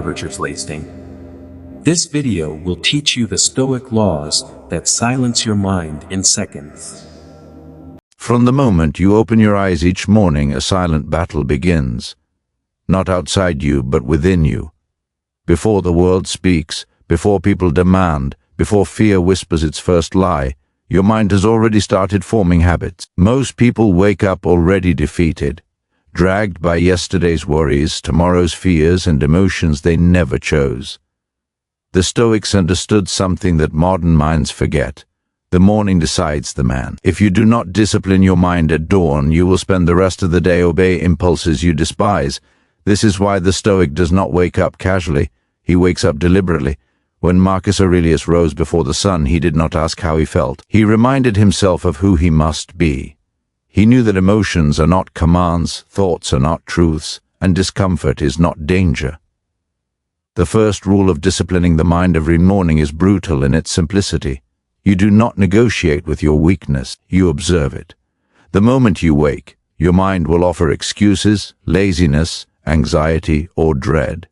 Overthinking. This video will teach you the Stoic laws that silence your mind in seconds. From the moment you open your eyes each morning, a silent battle begins. Not outside you, but within you. Before the world speaks, before people demand, before fear whispers its first lie, your mind has already started forming habits. Most people wake up already defeated, dragged by yesterday's worries, tomorrow's fears, and emotions they never chose. The Stoics understood something that modern minds forget. The morning decides the man. If you do not discipline your mind at dawn, you will spend the rest of the day obeying impulses you despise. This is why the Stoic does not wake up casually. He wakes up deliberately. When Marcus Aurelius rose before the sun, he did not ask how he felt. He reminded himself of who he must be. He knew that emotions are not commands, thoughts are not truths, and discomfort is not danger. The first rule of disciplining the mind every morning is brutal in its simplicity. You do not negotiate with your weakness, you observe it. The moment you wake, your mind will offer excuses, laziness, anxiety, or dread.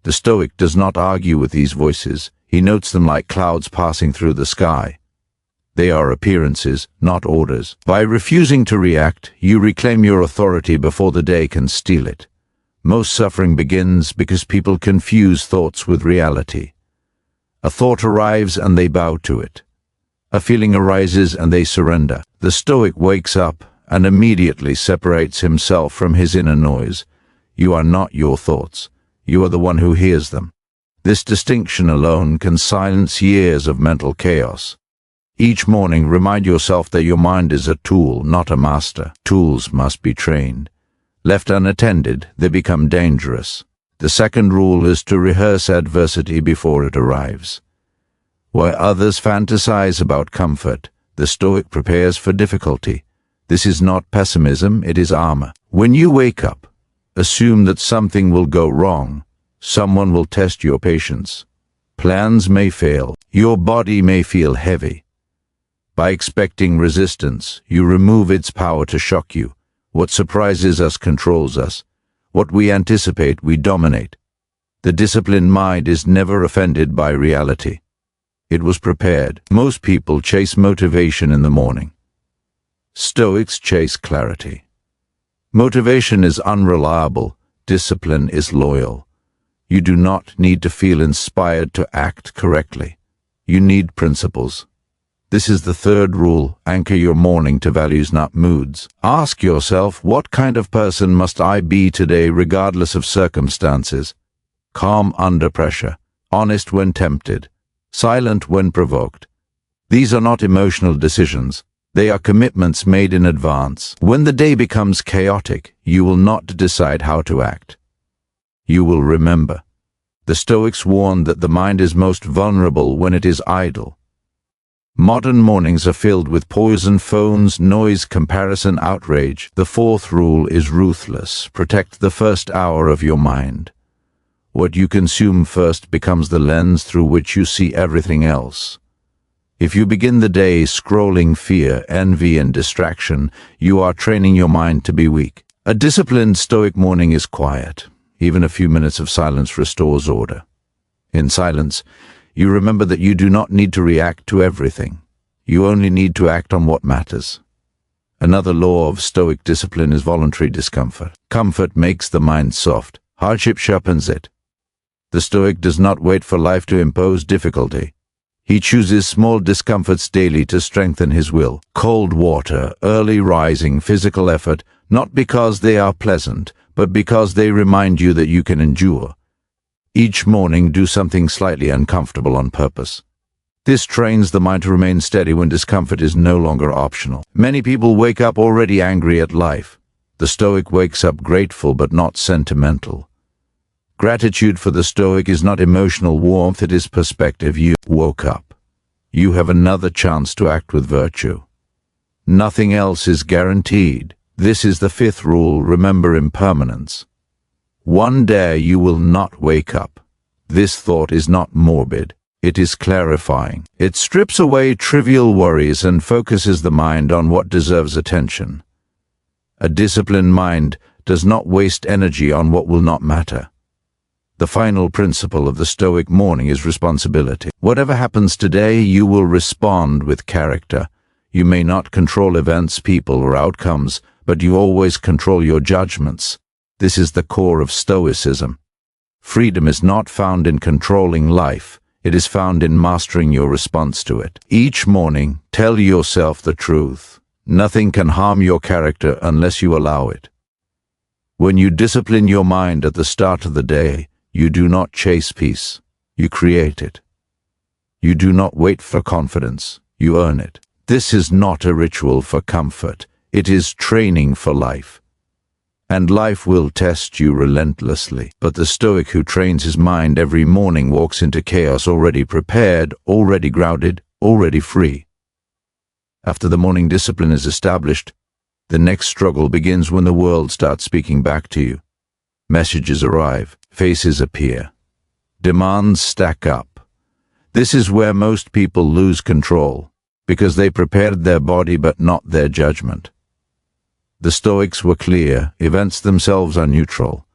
The Stoic does not argue with these voices. He notes them like clouds passing through the sky. They are appearances, not orders. By refusing to react, you reclaim your authority before the day can steal it. Most suffering begins because people confuse thoughts with reality. A thought arrives and they bow to it. A feeling arises and they surrender. The Stoic wakes up and immediately separates himself from his inner noise. You are not your thoughts. You are the one who hears them. This distinction alone can silence years of mental chaos. Each morning, remind yourself that your mind is a tool, not a master. Tools must be trained. Left unattended, they become dangerous. The second rule is to rehearse adversity before it arrives. While others fantasize about comfort, the Stoic prepares for difficulty. This is not pessimism, it is armor. When you wake up, assume that something will go wrong. Someone will test your patience. Plans may fail. Your body may feel heavy. By expecting resistance, you remove its power to shock you. What surprises us controls us. What we anticipate, we dominate. The disciplined mind is never offended by reality. It was prepared. Most people chase motivation in the morning. Stoics chase clarity. Motivation is unreliable. Discipline is loyal. You do not need to feel inspired to act correctly. You need principles. This is the third rule. Anchor your morning to values, not moods. Ask yourself, what kind of person must I be today regardless of circumstances? Calm under pressure, honest when tempted, silent when provoked. These are not emotional decisions. They are commitments made in advance. When the day becomes chaotic, you will not decide how to act. You will remember. The Stoics warned that the mind is most vulnerable when it is idle. Modern mornings are filled with poison, phones, noise, comparison, outrage. The fourth rule is ruthless. Protect the first hour of your mind. What you consume first becomes the lens through which you see everything else. If you begin the day scrolling fear, envy, and distraction, you are training your mind to be weak. A disciplined Stoic morning is quiet. Even a few minutes of silence restores order. In silence, you remember that you do not need to react to everything. You only need to act on what matters. Another law of Stoic discipline is voluntary discomfort. Comfort makes the mind soft. Hardship sharpens it. The Stoic does not wait for life to impose difficulty. He chooses small discomforts daily to strengthen his will. Cold water, early rising, physical effort, not because they are pleasant, but because they remind you that you can endure. Each morning, do something slightly uncomfortable on purpose. This trains the mind to remain steady when discomfort is no longer optional. Many people wake up already angry at life. The Stoic wakes up grateful but not sentimental. Gratitude for the Stoic is not emotional warmth, it is perspective. You woke up. You have another chance to act with virtue. Nothing else is guaranteed. This is the fifth rule. Remember impermanence. One day you will not wake up. This thought is not morbid. It is clarifying. It strips away trivial worries and focuses the mind on what deserves attention. A disciplined mind does not waste energy on what will not matter. The final principle of the Stoic morning is responsibility. Whatever happens today, you will respond with character. You may not control events, people, or outcomes, but you always control your judgments. This is the core of Stoicism. Freedom is not found in controlling life. It is found in mastering your response to it. Each morning, tell yourself the truth. Nothing can harm your character unless you allow it. When you discipline your mind at the start of the day, you do not chase peace. You create it. You do not wait for confidence. You earn it. This is not a ritual for comfort. It is training for life. And life will test you relentlessly. But the Stoic who trains his mind every morning walks into chaos already prepared, already grounded, already free. After the morning discipline is established, the next struggle begins when the world starts speaking back to you. Messages arrive, faces appear, demands stack up. This is where most people lose control, because they prepared their body but not their judgment. The Stoics were clear, events themselves are neutral.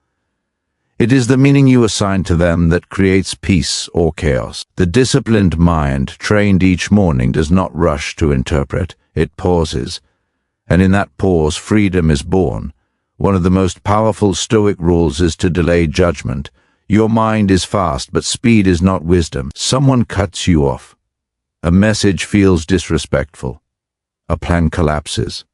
It is the meaning you assign to them that creates peace or chaos. The disciplined mind, trained each morning, does not rush to interpret, it pauses. And in that pause, freedom is born. One of the most powerful Stoic rules is to delay judgment. Your mind is fast, but speed is not wisdom. Someone cuts you off. A message feels disrespectful. A plan collapses.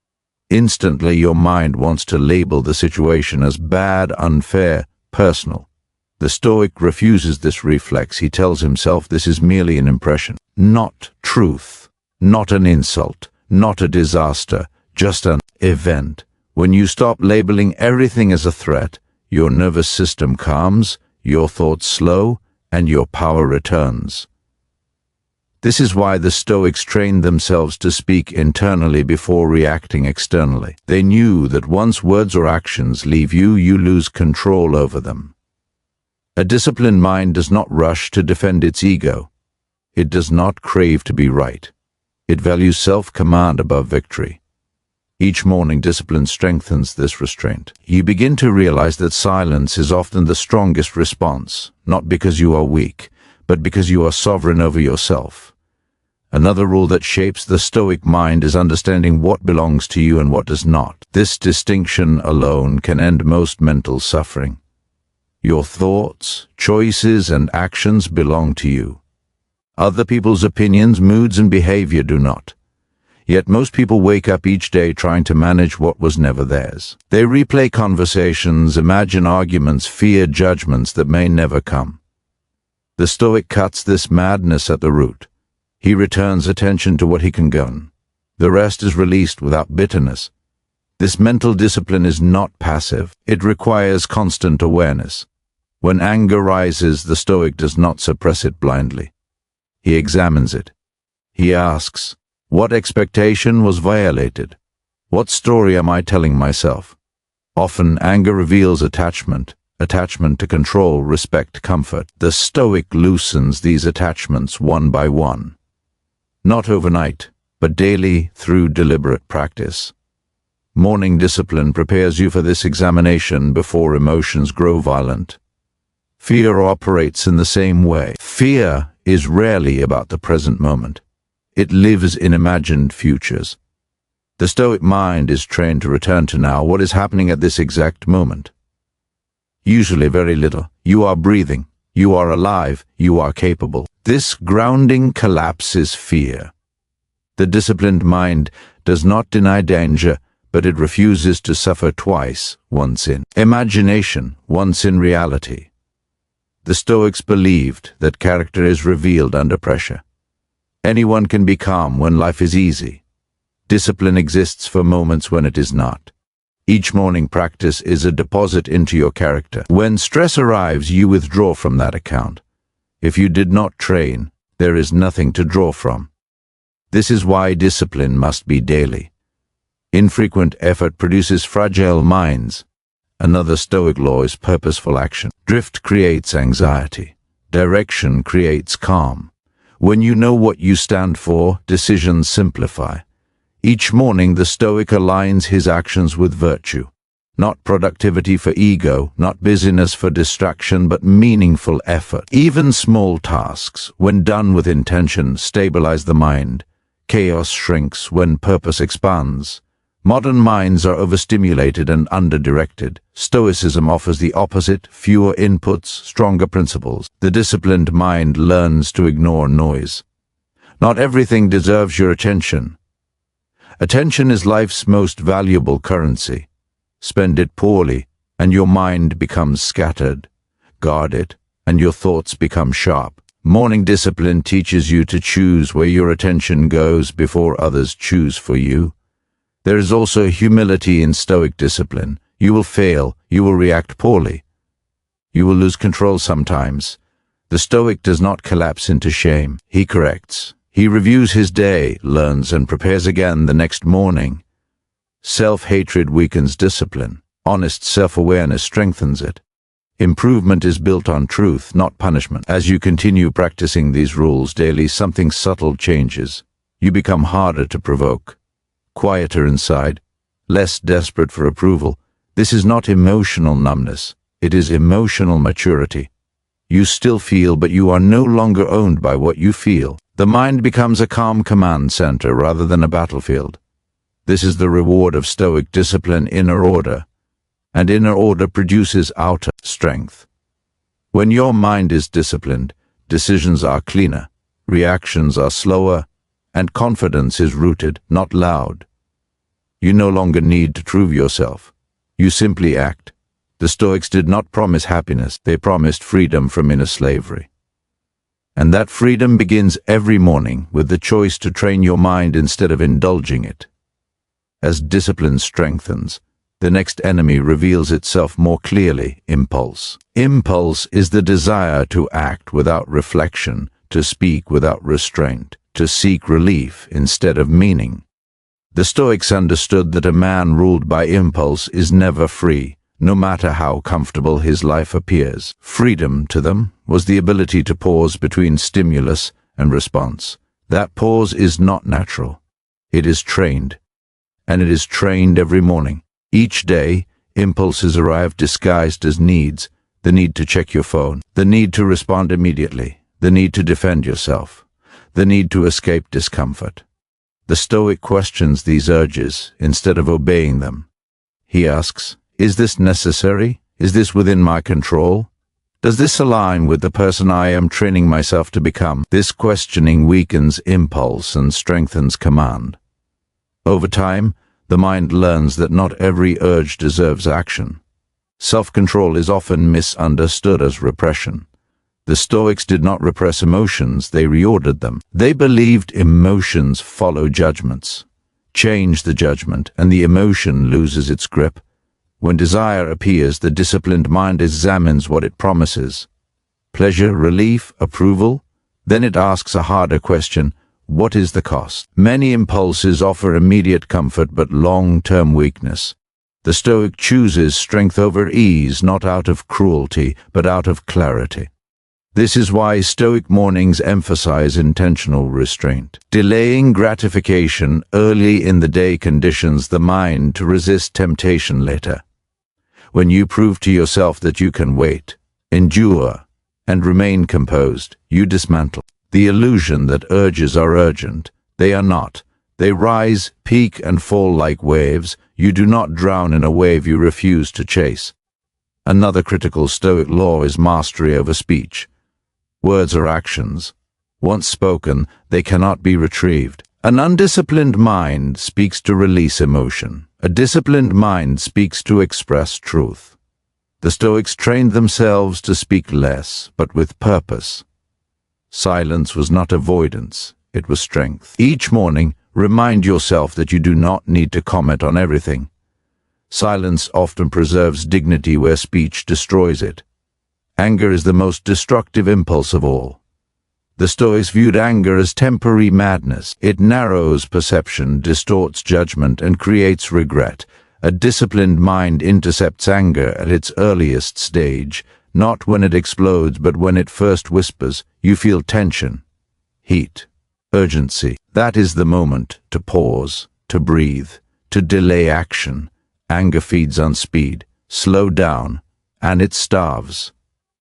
Instantly, your mind wants to label the situation as bad, unfair, personal. The Stoic refuses this reflex. He tells himself this is merely an impression, not truth, not an insult, not a disaster, just an event. When you stop labeling everything as a threat, your nervous system calms, your thoughts slow, and your power returns. This is why the Stoics trained themselves to speak internally before reacting externally. They knew that once words or actions leave you, you lose control over them. A disciplined mind does not rush to defend its ego. It does not crave to be right. It values self-command above victory. Each morning, discipline strengthens this restraint. You begin to realize that silence is often the strongest response, not because you are weak, but because you are sovereign over yourself. Another rule that shapes the Stoic mind is understanding what belongs to you and what does not. This distinction alone can end most mental suffering. Your thoughts, choices, and actions belong to you. Other people's opinions, moods, and behavior do not. Yet most people wake up each day trying to manage what was never theirs. They replay conversations, imagine arguments, fear judgments that may never come. The Stoic cuts this madness at the root. He returns attention to what he can govern. The rest is released without bitterness. This mental discipline is not passive. It requires constant awareness. When anger rises, the Stoic does not suppress it blindly. He examines it. He asks, what expectation was violated? What story am I telling myself? Often anger reveals attachment to control, respect, comfort. The Stoic loosens these attachments one by one. Not overnight, but daily through deliberate practice. Morning discipline prepares you for this examination before emotions grow violent. Fear operates in the same way. Fear is rarely about the present moment. It lives in imagined futures. The Stoic mind is trained to return to now, what is happening at this exact moment. Usually very little. You are breathing. You are alive. You are capable. This grounding collapses fear. The disciplined mind does not deny danger, but it refuses to suffer twice, once in imagination, once in reality. The Stoics believed that character is revealed under pressure. Anyone can be calm when life is easy. Discipline exists for moments when it is not. Each morning practice is a deposit into your character. When stress arrives, you withdraw from that account. If you did not train, there is nothing to draw from. This is why discipline must be daily. Infrequent effort produces fragile minds. Another Stoic law is purposeful action. Drift creates anxiety. Direction creates calm. When you know what you stand for, decisions simplify. Each morning the Stoic aligns his actions with virtue. Not productivity for ego, not busyness for distraction, but meaningful effort. Even small tasks, when done with intention, stabilize the mind. Chaos shrinks when purpose expands. Modern minds are overstimulated and under-directed. Stoicism offers the opposite: fewer inputs, stronger principles. The disciplined mind learns to ignore noise. Not everything deserves your attention. Attention is life's most valuable currency. Spend it poorly, and your mind becomes scattered. Guard it, and your thoughts become sharp. Morning discipline teaches you to choose where your attention goes before others choose for you. There is also humility in Stoic discipline. You will fail, you will react poorly. You will lose control sometimes. The Stoic does not collapse into shame. He corrects. He reviews his day, learns, and prepares again the next morning. Self-hatred weakens discipline. Honest self-awareness strengthens it. Improvement is built on truth, not punishment. As you continue practicing these rules daily, something subtle changes. You become harder to provoke, quieter inside, less desperate for approval. This is not emotional numbness. It is emotional maturity. You still feel, but you are no longer owned by what you feel. The mind becomes a calm command center rather than a battlefield. This is the reward of Stoic discipline: inner order. And inner order produces outer strength. When your mind is disciplined, decisions are cleaner, reactions are slower, and confidence is rooted, not loud. You no longer need to prove yourself. You simply act. The Stoics did not promise happiness, they promised freedom from inner slavery. And that freedom begins every morning with the choice to train your mind instead of indulging it. As discipline strengthens, the next enemy reveals itself more clearly: impulse. Impulse is the desire to act without reflection, to speak without restraint, to seek relief instead of meaning. The Stoics understood that a man ruled by impulse is never free, no matter how comfortable his life appears. Freedom, to them, was the ability to pause between stimulus and response. That pause is not natural. It is trained. And it is trained every morning. Each day, impulses arrive disguised as needs: the need to check your phone, the need to respond immediately, the need to defend yourself, the need to escape discomfort. The Stoic questions these urges instead of obeying them. He asks, is this necessary? Is this within my control? Does this align with the person I am training myself to become? This questioning weakens impulse and strengthens command. Over time, the mind learns that not every urge deserves action. Self-control is often misunderstood as repression. The Stoics did not repress emotions, they reordered them. They believed emotions follow judgments. Change the judgment, and the emotion loses its grip. When desire appears, the disciplined mind examines what it promises: pleasure, relief, approval. Then it asks a harder question: what is the cost? Many impulses offer immediate comfort but long-term weakness. The Stoic chooses strength over ease, not out of cruelty, but out of clarity. This is why Stoic mornings emphasize intentional restraint. Delaying gratification early in the day conditions the mind to resist temptation later. When you prove to yourself that you can wait, endure, and remain composed, you dismantle the illusion that urges are urgent. They are not. They rise, peak, and fall like waves. You do not drown in a wave you refuse to chase. Another critical Stoic law is mastery over speech. Words are actions. Once spoken, they cannot be retrieved. An undisciplined mind speaks to release emotion. A disciplined mind speaks to express truth. The Stoics trained themselves to speak less, but with purpose. Silence was not avoidance, it was strength. Each morning, remind yourself that you do not need to comment on everything. Silence often preserves dignity where speech destroys it. Anger is the most destructive impulse of all. The Stoics viewed anger as temporary madness. It narrows perception, distorts judgment, and creates regret. A disciplined mind intercepts anger at its earliest stage, not when it explodes, but when it first whispers. You feel tension, heat, urgency. That is the moment to pause, to breathe, to delay action, Anger feeds on speed. Slow down, and it starves.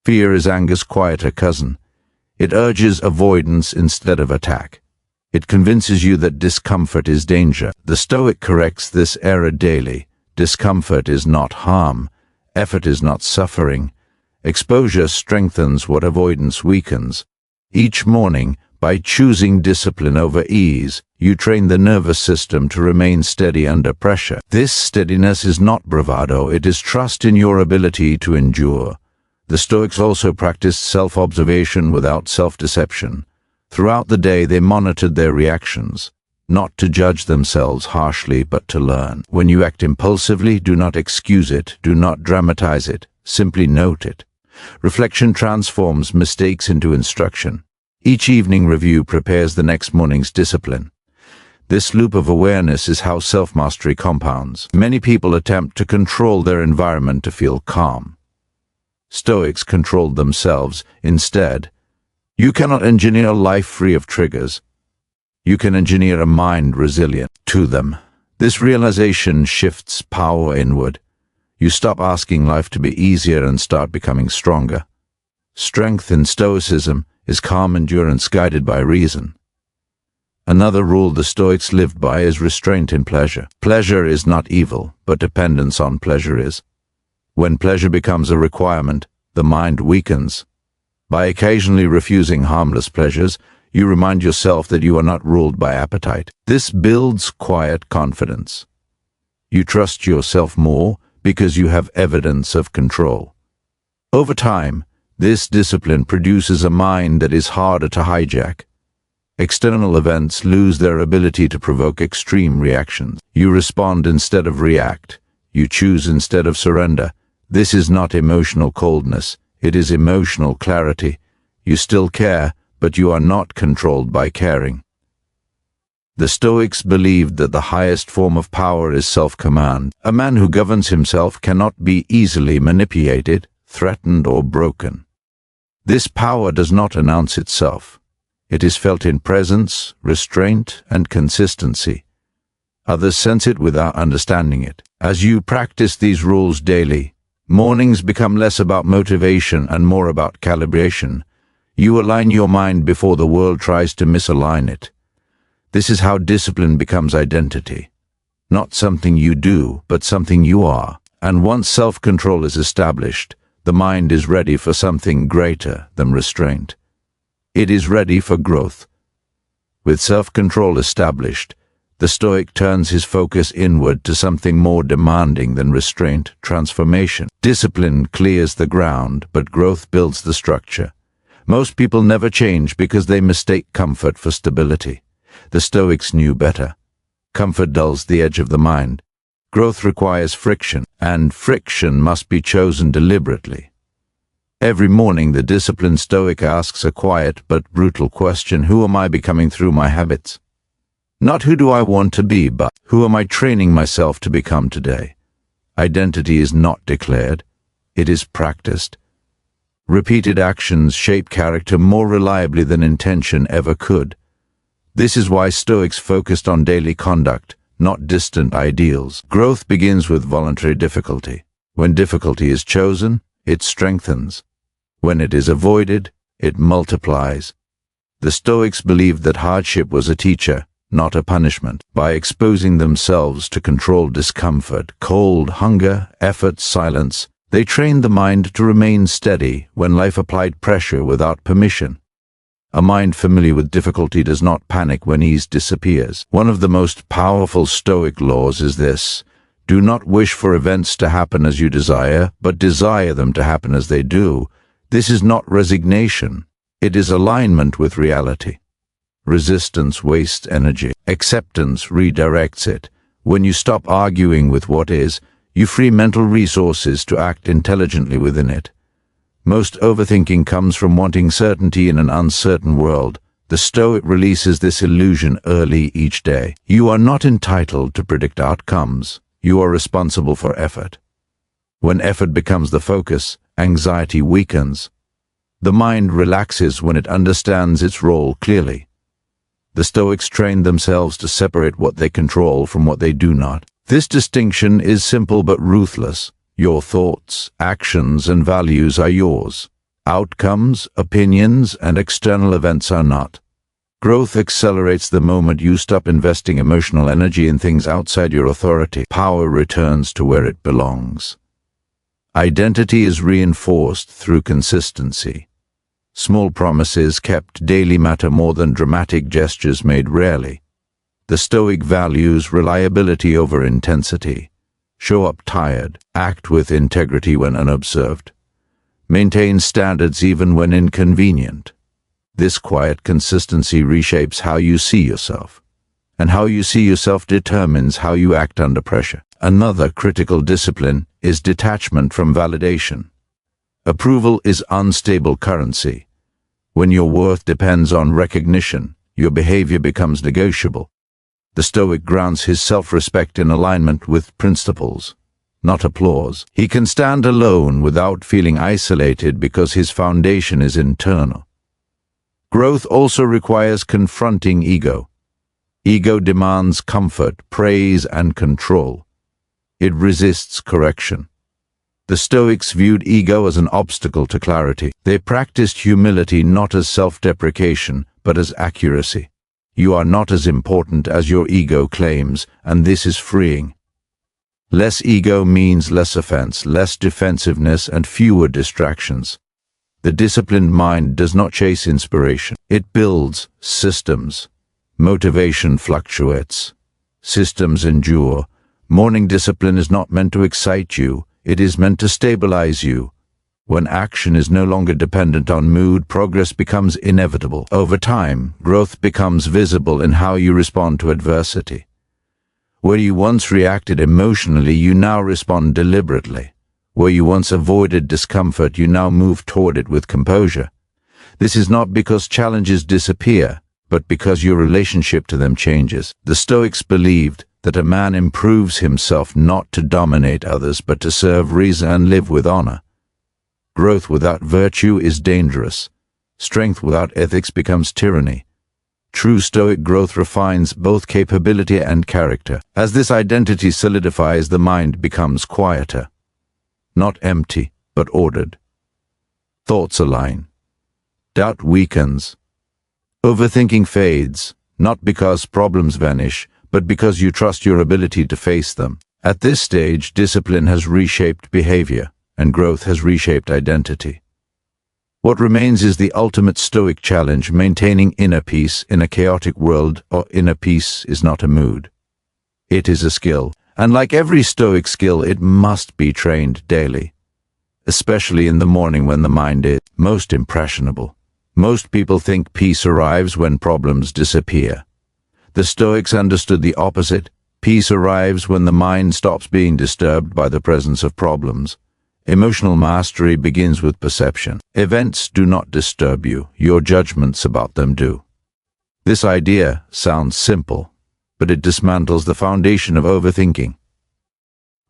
Fear is anger's quieter cousin. It urges avoidance instead of attack. It convinces you that discomfort is danger. The Stoic corrects this error daily. Discomfort is not harm. Effort is not suffering. Exposure strengthens what avoidance weakens. Each morning, by choosing discipline over ease, you train the nervous system to remain steady under pressure. This steadiness is not bravado, it is trust in your ability to endure. The Stoics also practiced self-observation without self-deception. Throughout the day they monitored their reactions, not to judge themselves harshly but to learn. When you act impulsively, do not excuse it, do not dramatize it, simply note it. Reflection transforms mistakes into instruction. Each evening review prepares the next morning's discipline. This loop of awareness is how self-mastery compounds. Many people attempt to control their environment to feel calm. Stoics controlled themselves instead. You cannot engineer a life free of triggers. You can engineer a mind resilient to them. This realization shifts power inward. You stop asking life to be easier and start becoming stronger. Strength in Stoicism is calm endurance guided by reason. Another rule the Stoics lived by is restraint in pleasure. Pleasure is not evil, but dependence on pleasure is. When pleasure becomes a requirement, the mind weakens. By occasionally refusing harmless pleasures, you remind yourself that you are not ruled by appetite. This builds quiet confidence. You trust yourself more because you have evidence of control. Over time, this discipline produces a mind that is harder to hijack. External events lose their ability to provoke extreme reactions. You respond instead of react. You choose instead of surrender. This is not emotional coldness. It is emotional clarity. You still care, but you are not controlled by caring. The Stoics believed that the highest form of power is self-command. A man who governs himself cannot be easily manipulated, threatened, or broken. This power does not announce itself. It is felt in presence, restraint, and consistency. Others sense it without understanding it. As you practice these rules daily, mornings become less about motivation and more about calibration. You align your mind before the world tries to misalign it. This is how discipline becomes identity. Not something you do, but something you are. And once self-control is established, the mind is ready for something greater than restraint. It is ready for growth. With self-control established, the Stoic turns his focus inward to something more demanding than restraint, transformation. Discipline clears the ground, but growth builds the structure. Most people never change because they mistake comfort for stability. The Stoics knew better. Comfort dulls the edge of the mind. Growth requires friction, and friction must be chosen deliberately. Every morning, the disciplined Stoic asks a quiet but brutal question: who am I becoming through my habits? Not who do I want to be, but who am I training myself to become today? Identity is not declared. It is practiced. Repeated actions shape character more reliably than intention ever could. This is why Stoics focused on daily conduct, not distant ideals. Growth begins with voluntary difficulty. When difficulty is chosen, it strengthens. When it is avoided, it multiplies. The Stoics believed that hardship was a teacher, not a punishment. By exposing themselves to controlled discomfort, cold, hunger, effort, silence, they trained the mind to remain steady when life applied pressure without permission. A mind familiar with difficulty does not panic when ease disappears. One of the most powerful Stoic laws is this: do not wish for events to happen as you desire, but desire them to happen as they do. This is not resignation. It is alignment with reality. Resistance wastes energy. Acceptance redirects it. When you stop arguing with what is, you free mental resources to act intelligently within it. Most overthinking comes from wanting certainty in an uncertain world. The Stoic releases this illusion early each day. You are not entitled to predict outcomes. You are responsible for effort. When effort becomes the focus, anxiety weakens. The mind relaxes when it understands its role clearly. The Stoics trained themselves to separate what they control from what they do not. This distinction is simple but ruthless. Your thoughts, actions, and values are yours. Outcomes, opinions, and external events are not. Growth accelerates the moment you stop investing emotional energy in things outside your authority. Power returns to where it belongs. Identity is reinforced through consistency. Small promises kept daily matter more than dramatic gestures made rarely. The Stoic values reliability over intensity. Show up tired, act with integrity when unobserved. Maintain standards even when inconvenient. This quiet consistency reshapes how you see yourself, and how you see yourself determines how you act under pressure. Another critical discipline is detachment from validation. Approval is unstable currency. When your worth depends on recognition, your behavior becomes negotiable. The Stoic grounds his self-respect in alignment with principles, not applause. He can stand alone without feeling isolated because his foundation is internal. Growth also requires confronting ego. Ego demands comfort, praise, and control. It resists correction. The Stoics viewed ego as an obstacle to clarity. They practiced humility not as self-deprecation, but as accuracy. You are not as important as your ego claims, and this is freeing. Less ego means less offense, less defensiveness, and fewer distractions. The disciplined mind does not chase inspiration. It builds systems. Motivation fluctuates. Systems endure. Morning discipline is not meant to excite you. It is meant to stabilize you. When action is no longer dependent on mood, progress becomes inevitable. Over time, growth becomes visible in how you respond to adversity. Where you once reacted emotionally, you now respond deliberately. Where you once avoided discomfort, you now move toward it with composure. This is not because challenges disappear, but because your relationship to them changes. The Stoics believed that a man improves himself not to dominate others, but to serve reason and live with honor. Growth without virtue is dangerous. Strength without ethics becomes tyranny. True Stoic growth refines both capability and character. As this identity solidifies, the mind becomes quieter. Not empty, but ordered. Thoughts align. Doubt weakens. Overthinking fades, not because problems vanish, but because you trust your ability to face them. At this stage, discipline has reshaped behavior, and growth has reshaped identity. What remains is the ultimate Stoic challenge, maintaining inner peace in a chaotic world. Or inner peace is not a mood. It is a skill. And like every Stoic skill, it must be trained daily, especially in the morning when the mind is most impressionable. Most people think peace arrives when problems disappear. The Stoics understood the opposite. Peace arrives when the mind stops being disturbed by the presence of problems. Emotional mastery begins with perception. Events do not disturb you, your judgments about them do. This idea sounds simple, but it dismantles the foundation of overthinking.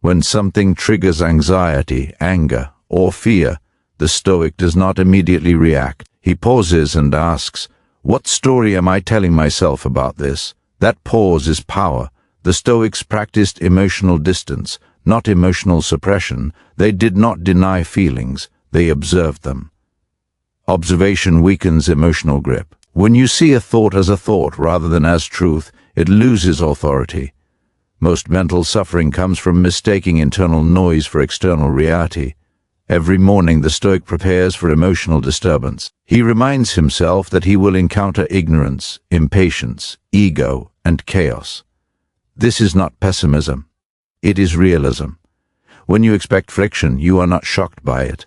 When something triggers anxiety, anger, or fear, the Stoic does not immediately react. He pauses and asks, "What story am I telling myself about this?" That pause is power. The Stoics practiced emotional distance, not emotional suppression. They did not deny feelings, they observed them. Observation weakens emotional grip. When you see a thought as a thought rather than as truth, it loses authority. Most mental suffering comes from mistaking internal noise for external reality. Every morning the Stoic prepares for emotional disturbance. He reminds himself that he will encounter ignorance, impatience, ego, and chaos. This is not pessimism. It is realism. When you expect friction, you are not shocked by it.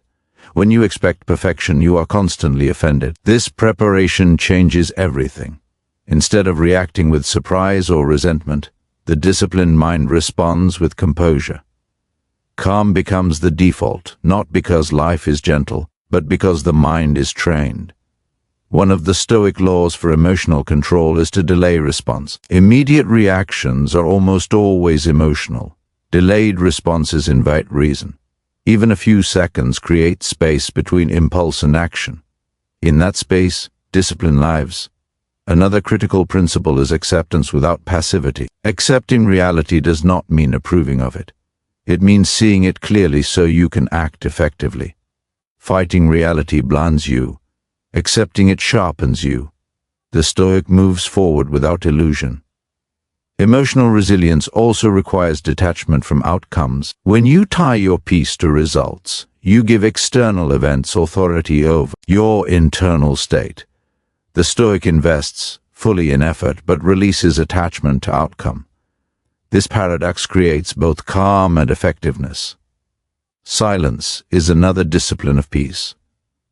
When you expect perfection, you are constantly offended. This preparation changes everything. Instead of reacting with surprise or resentment, the disciplined mind responds with composure. Calm becomes the default, not because life is gentle, but because the mind is trained. One of the Stoic laws for emotional control is to delay response. Immediate reactions are almost always emotional. Delayed responses invite reason. Even a few seconds create space between impulse and action. In that space, discipline lives. Another critical principle is acceptance without passivity. Accepting reality does not mean approving of it. It means seeing it clearly so you can act effectively. Fighting reality blinds you. Accepting it sharpens you. The Stoic moves forward without illusion. Emotional resilience also requires detachment from outcomes. When you tie your peace to results, you give external events authority over your internal state. The Stoic invests fully in effort but releases attachment to outcome. This paradox creates both calm and effectiveness. Silence is another discipline of peace.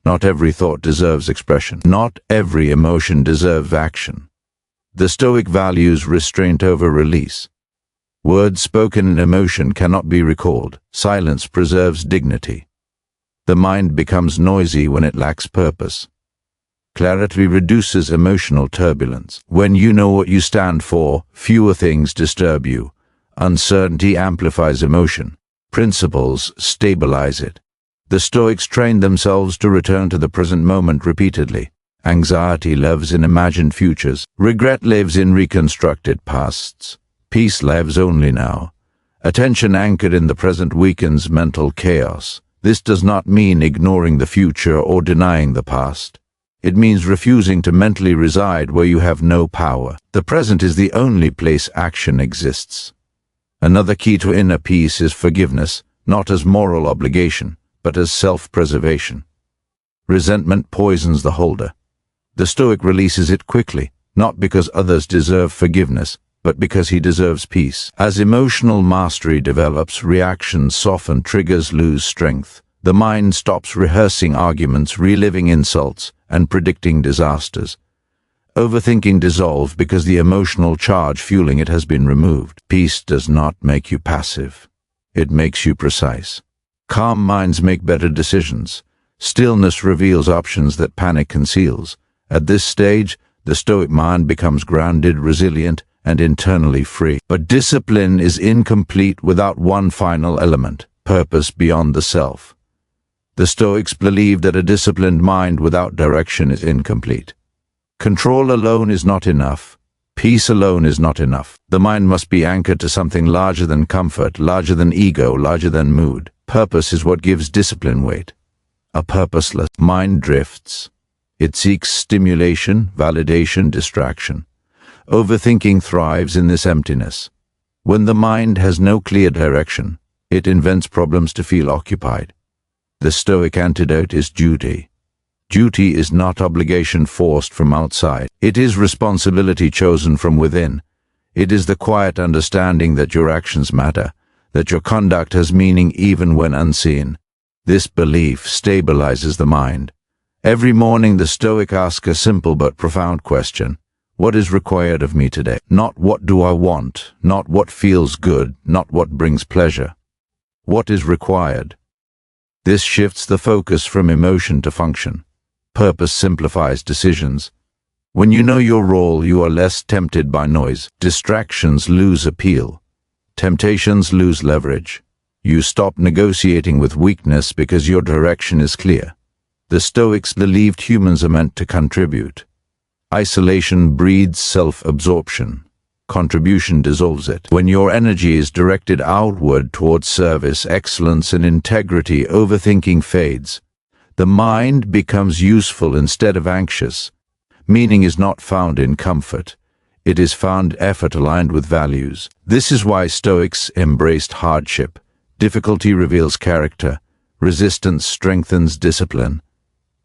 Not every thought deserves expression. Not every emotion deserves action. The Stoic values restraint over release. Words spoken in emotion cannot be recalled. Silence preserves dignity. The mind becomes noisy when it lacks purpose. Clarity reduces emotional turbulence. When you know what you stand for, fewer things disturb you. Uncertainty amplifies emotion. Principles stabilize it. The Stoics trained themselves to return to the present moment repeatedly. Anxiety lives in imagined futures. Regret lives in reconstructed pasts. Peace lives only now. Attention anchored in the present weakens mental chaos. This does not mean ignoring the future or denying the past. It means refusing to mentally reside where you have no power. The present is the only place action exists. Another key to inner peace is forgiveness, not as moral obligation, but as self-preservation. Resentment poisons the holder. The Stoic releases it quickly, not because others deserve forgiveness, but because he deserves peace. As emotional mastery develops, reactions soften, triggers lose strength. The mind stops rehearsing arguments, reliving insults, and predicting disasters. Overthinking dissolves because the emotional charge fueling it has been removed. Peace does not make you passive. It makes you precise. Calm minds make better decisions. Stillness reveals options that panic conceals. At this stage, the Stoic mind becomes grounded, resilient, and internally free. But discipline is incomplete without one final element: purpose beyond the self. The Stoics believe that a disciplined mind without direction is incomplete. Control alone is not enough. Peace alone is not enough. The mind must be anchored to something larger than comfort, larger than ego, larger than mood. Purpose is what gives discipline weight. A purposeless mind drifts. It seeks stimulation, validation, distraction. Overthinking thrives in this emptiness. When the mind has no clear direction, it invents problems to feel occupied. The Stoic antidote is duty. Duty is not obligation forced from outside. It is responsibility chosen from within. It is the quiet understanding that your actions matter, that your conduct has meaning even when unseen. This belief stabilizes the mind. Every morning the Stoic asks a simple but profound question: what is required of me today? Not what do I want, not what feels good, not what brings pleasure. What is required? This shifts the focus from emotion to function. Purpose simplifies decisions. When you know your role, you are less tempted by noise. Distractions lose appeal. Temptations lose leverage. You stop negotiating with weakness because your direction is clear. The Stoics believed humans are meant to contribute. Isolation breeds self-absorption. Contribution dissolves it. When your energy is directed outward towards service, excellence, and integrity, overthinking fades. The mind becomes useful instead of anxious. Meaning is not found in comfort. It is found effort aligned with values. This is why Stoics embraced hardship. Difficulty reveals character. Resistance strengthens discipline.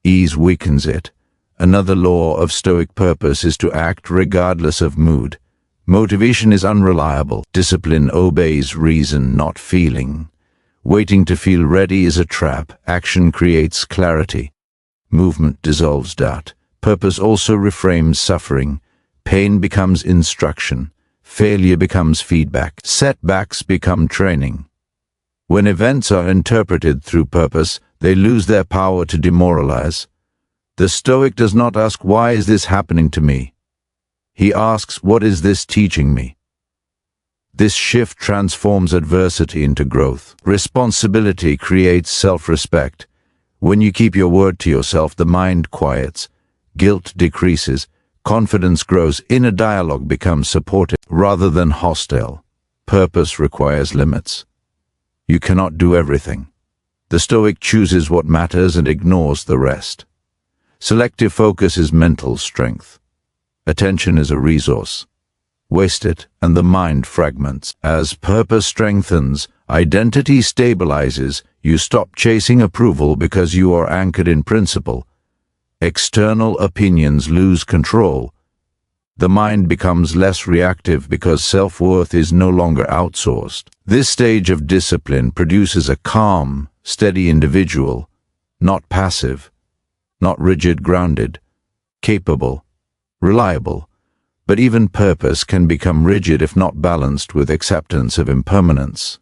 Ease weakens it. Another law of Stoic purpose is to act regardless of mood. Motivation is unreliable. Discipline obeys reason, not feeling. Waiting to feel ready is a trap. Action creates clarity. Movement dissolves doubt. Purpose also reframes suffering. Pain becomes instruction. Failure becomes feedback. Setbacks become training. When events are interpreted through purpose, they lose their power to demoralize. The Stoic does not ask, why is this happening to me? He asks, what is this teaching me? This shift transforms adversity into growth. Responsibility creates self-respect. When you keep your word to yourself, the mind quiets. Guilt decreases. Confidence grows, inner dialogue becomes supportive rather than hostile. Purpose requires limits. You cannot do everything. The Stoic chooses what matters and ignores the rest. Selective focus is mental strength. Attention is a resource. Waste it, and the mind fragments. As purpose strengthens, identity stabilizes. You stop chasing approval because you are anchored in principle. External opinions lose control. The mind becomes less reactive because self-worth is no longer outsourced. This stage of discipline produces a calm, steady individual, not passive, not rigid, grounded, capable, reliable. But even purpose can become rigid if not balanced with acceptance of impermanence.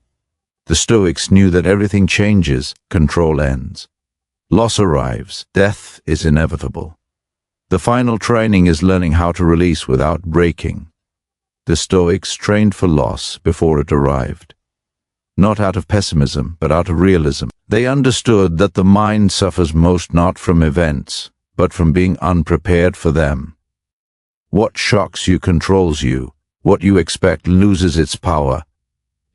The Stoics knew that everything changes, control ends. Loss arrives, death is inevitable. The final training is learning how to release without breaking. The Stoics trained for loss before it arrived. Not out of pessimism, but out of realism. They understood that the mind suffers most not from events, but from being unprepared for them. What shocks you controls you. What you expect loses its power.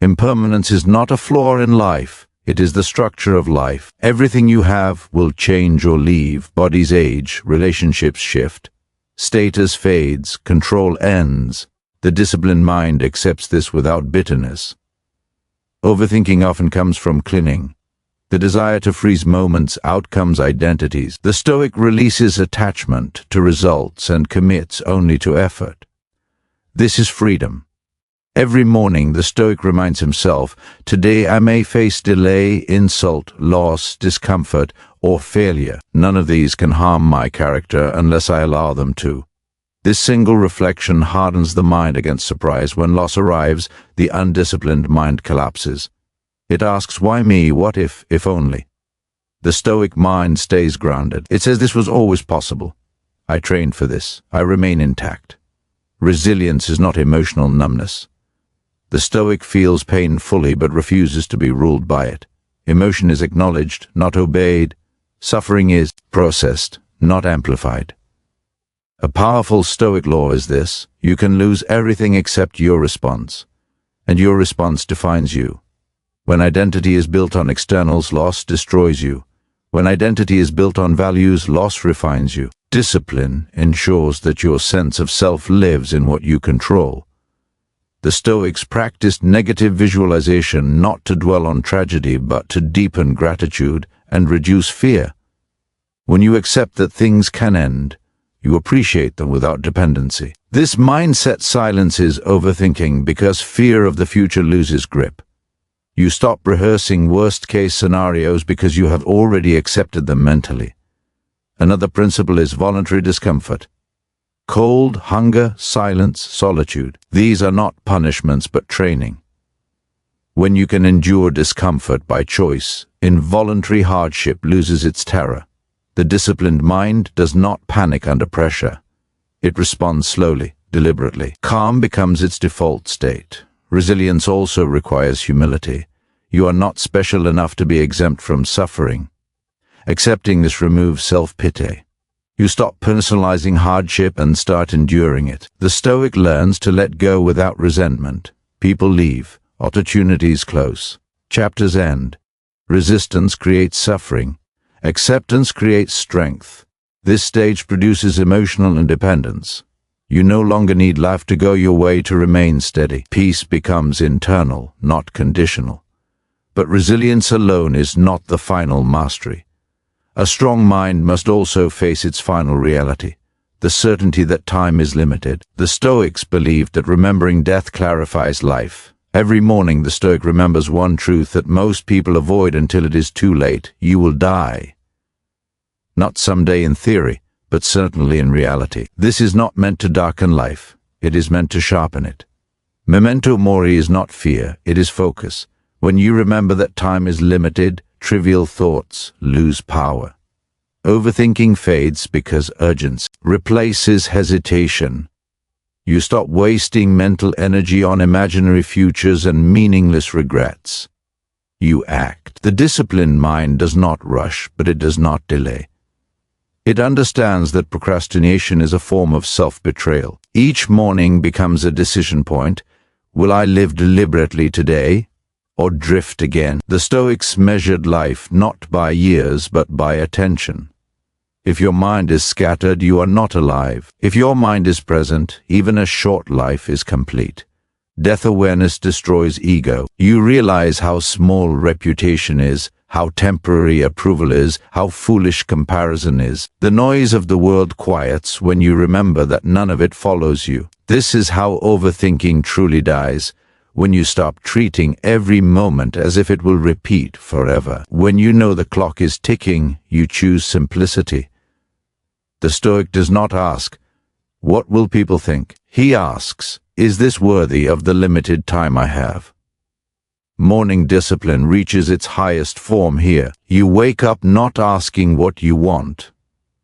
Impermanence is not a flaw in life. It is the structure of life. Everything you have will change or leave. Bodies age, relationships shift. Status fades, control ends. The disciplined mind accepts this without bitterness. Overthinking often comes from clinging. The desire to freeze moments, outcomes, identities. The Stoic releases attachment to results and commits only to effort. This is freedom. Every morning the Stoic reminds himself, today I may face delay, insult, loss, discomfort, or failure. None of these can harm my character unless I allow them to. This single reflection hardens the mind against surprise. When loss arrives, the undisciplined mind collapses. It asks, why me? What if only? The Stoic mind stays grounded. It says this was always possible. I trained for this. I remain intact. Resilience is not emotional numbness. The Stoic feels pain fully but refuses to be ruled by it. Emotion is acknowledged, not obeyed. Suffering is processed, not amplified. A powerful Stoic law is this: you can lose everything except your response, and your response defines you. When identity is built on externals, loss destroys you. When identity is built on values, loss refines you. Discipline ensures that your sense of self lives in what you control. The Stoics practiced negative visualization not to dwell on tragedy but to deepen gratitude and reduce fear. When you accept that things can end, you appreciate them without dependency. This mindset silences overthinking because fear of the future loses grip. You stop rehearsing worst-case scenarios because you have already accepted them mentally. Another principle is voluntary discomfort. Cold, hunger, silence, solitude. These are not punishments but training. When you can endure discomfort by choice, involuntary hardship loses its terror. The disciplined mind does not panic under pressure. It responds slowly, deliberately. Calm becomes its default state. Resilience also requires humility. You are not special enough to be exempt from suffering. Accepting this removes self-pity. You stop personalizing hardship and start enduring it. The Stoic learns to let go without resentment. People leave. Opportunities close. Chapters end. Resistance creates suffering. Acceptance creates strength. This stage produces emotional independence. You no longer need life to go your way to remain steady. Peace becomes internal, not conditional. But resilience alone is not the final mastery. A strong mind must also face its final reality, the certainty that time is limited. The Stoics believed that remembering death clarifies life. Every morning the Stoic remembers one truth that most people avoid until it is too late: you will die. Not someday in theory, but certainly in reality. This is not meant to darken life, it is meant to sharpen it. Memento mori is not fear, it is focus. When you remember that time is limited, trivial thoughts lose power. Overthinking fades because urgency replaces hesitation. You stop wasting mental energy on imaginary futures and meaningless regrets. You act. The disciplined mind does not rush, but it does not delay. It understands that procrastination is a form of self-betrayal. Each morning becomes a decision point. Will I live deliberately today, or drift again? The Stoics measured life not by years but by attention. If your mind is scattered, you are not alive. If your mind is present, even a short life is complete. Death awareness destroys ego. You realize how small reputation is, how temporary approval is, how foolish comparison is. The noise of the world quiets when you remember that none of it follows you. This is how overthinking truly dies, when you stop treating every moment as if it will repeat forever. When you know the clock is ticking, you choose simplicity. The Stoic does not ask, "What will people think?" He asks, "Is this worthy of the limited time I have?" Morning discipline reaches its highest form here. You wake up not asking what you want,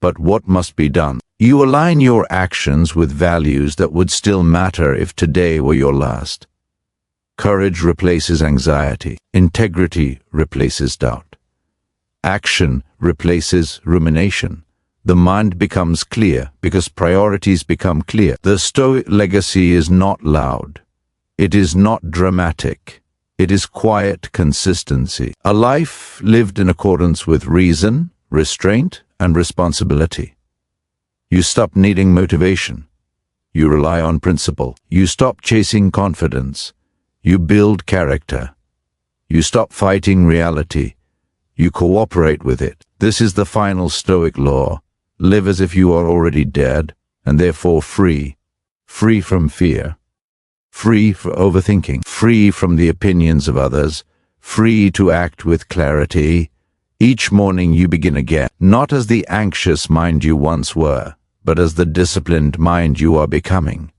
but what must be done. You align your actions with values that would still matter if today were your last. Courage replaces anxiety. Integrity replaces doubt. Action replaces rumination. The mind becomes clear because priorities become clear. The Stoic legacy is not loud. It is not dramatic. It is quiet consistency. A life lived in accordance with reason, restraint, and responsibility. You stop needing motivation. You rely on principle. You stop chasing confidence. You build character. You stop fighting reality. You cooperate with it. This is the final Stoic law. Live as if you are already dead, and therefore free. Free from fear. Free for overthinking. Free from the opinions of others. Free to act with clarity. Each morning you begin again, not as the anxious mind you once were, but as the disciplined mind you are becoming.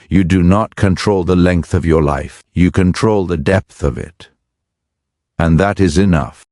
You do not control the length of your life. You control the depth of it. And that is enough.